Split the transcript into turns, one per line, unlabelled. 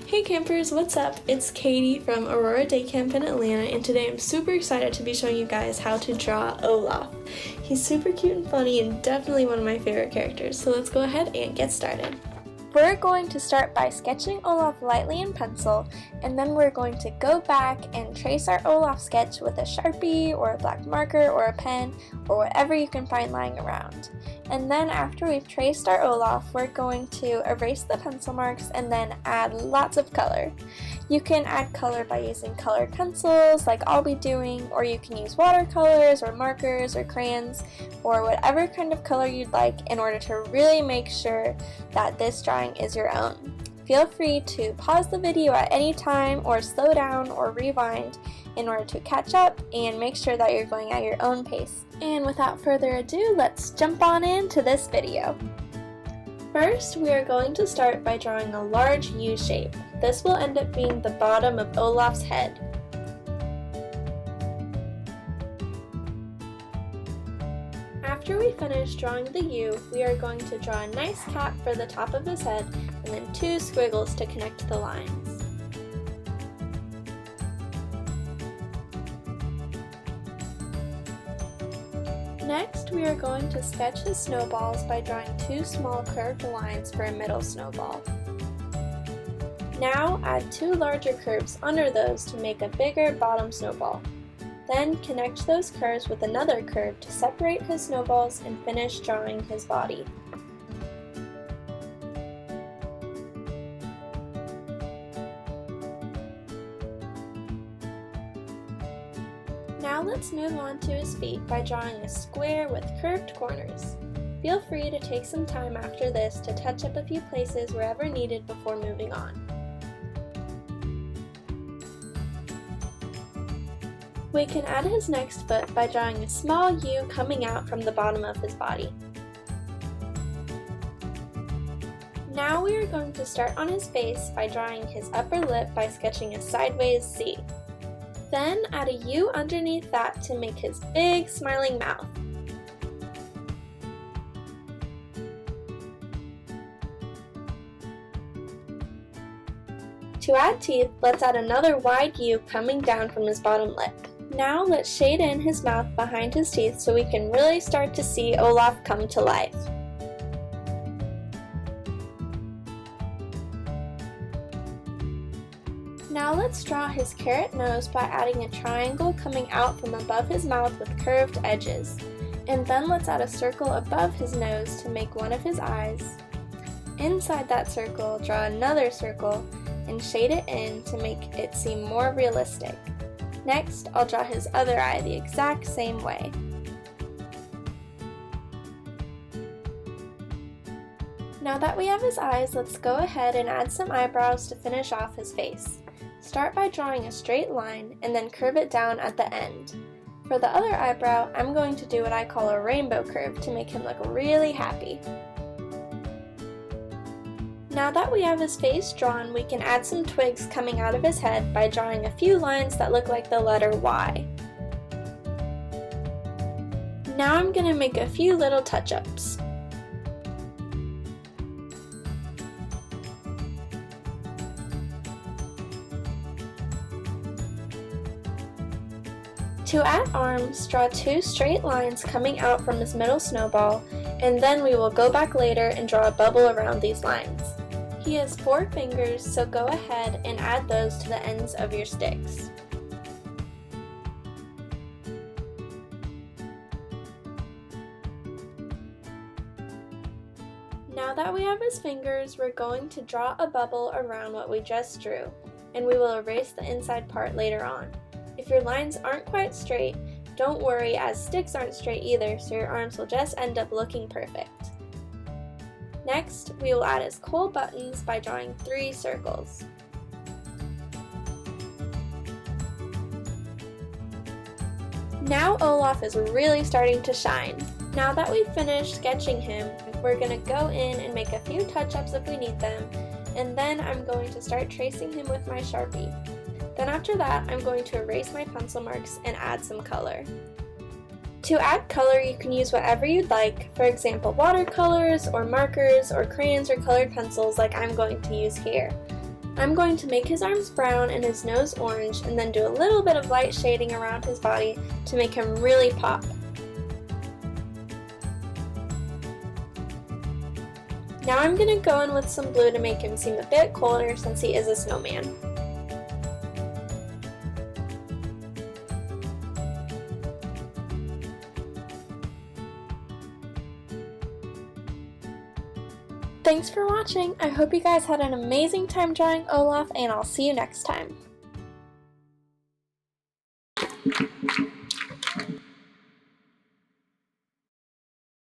Hey campers, what's up? It's Katy from Aurora Day Camp in Atlanta, and today I'm super excited to be showing you guys how to draw Olaf. He's super cute and funny and definitely one of my favorite characters, so let's go ahead and get started. We're going to start by sketching Olaf lightly in pencil, and then we're going to go back and trace our Olaf sketch with a Sharpie or a black marker or a pen or whatever you can find lying around. And then after we've traced our Olaf, we're going to erase the pencil marks and then add lots of color. You can add color by using colored pencils like I'll be doing, or you can use watercolors or markers or crayons or whatever kind of color you'd like in order to really make sure that this drawing is your own. Feel free to pause the video at any time or slow down or rewind in order to catch up and make sure that you're going at your own pace. And without further ado, let's jump on into this video. First, we are going to start by drawing a large U shape. This will end up being the bottom of Olaf's head. After we finish drawing the U, we are going to draw a nice cap for the top of his head and then two squiggles to connect the lines. Next, we are going to sketch his snowballs by drawing two small curved lines for a middle snowball. Now add two larger curves under those to make a bigger bottom snowball. Then connect those curves with another curve to separate his snowballs and finish drawing his body. Now let's move on to his feet by drawing a square with curved corners. Feel free to take some time after this to touch up a few places wherever needed before moving on. We can add his next foot by drawing a small U coming out from the bottom of his body. Now we are going to start on his face by drawing his upper lip by sketching a sideways C. Then add a U underneath that to make his big smiling mouth. To add teeth, let's add another wide U coming down from his bottom lip. Now let's shade in his mouth behind his teeth so we can really start to see Olaf come to life. Now let's draw his carrot nose by adding a triangle coming out from above his mouth with curved edges. And then let's add a circle above his nose to make one of his eyes. Inside that circle, draw another circle and shade it in to make it seem more realistic. Next, I'll draw his other eye the exact same way. Now that we have his eyes, let's go ahead and add some eyebrows to finish off his face. Start by drawing a straight line and then curve it down at the end. For the other eyebrow, I'm going to do what I call a rainbow curve to make him look really happy. Now that we have his face drawn, we can add some twigs coming out of his head by drawing a few lines that look like the letter Y. Now I'm going to make a few little touch-ups. To add arms, draw two straight lines coming out from his middle snowball, and then we will go back later and draw a bubble around these lines. He has 4 fingers, so go ahead and add those to the ends of your sticks. Now that we have his fingers, we're going to draw a bubble around what we just drew, and we will erase the inside part later on. If your lines aren't quite straight, don't worry, as sticks aren't straight either, so your arms will just end up looking perfect. Next, we will add his cool buttons by drawing 3 circles. Now Olaf is really starting to shine. Now that we've finished sketching him, we're going to go in and make a few touch-ups if we need them, and then I'm going to start tracing him with my Sharpie. Then after that, I'm going to erase my pencil marks and add some color. To add color, you can use whatever you'd like, for example watercolors or markers or crayons or colored pencils like I'm going to use here. I'm going to make his arms brown and his nose orange and then do a little bit of light shading around his body to make him really pop. Now I'm going to go in with some blue to make him seem a bit colder since he is a snowman. Thanks for watching. I hope you guys had an amazing time drawing Olaf, and I'll see you next time.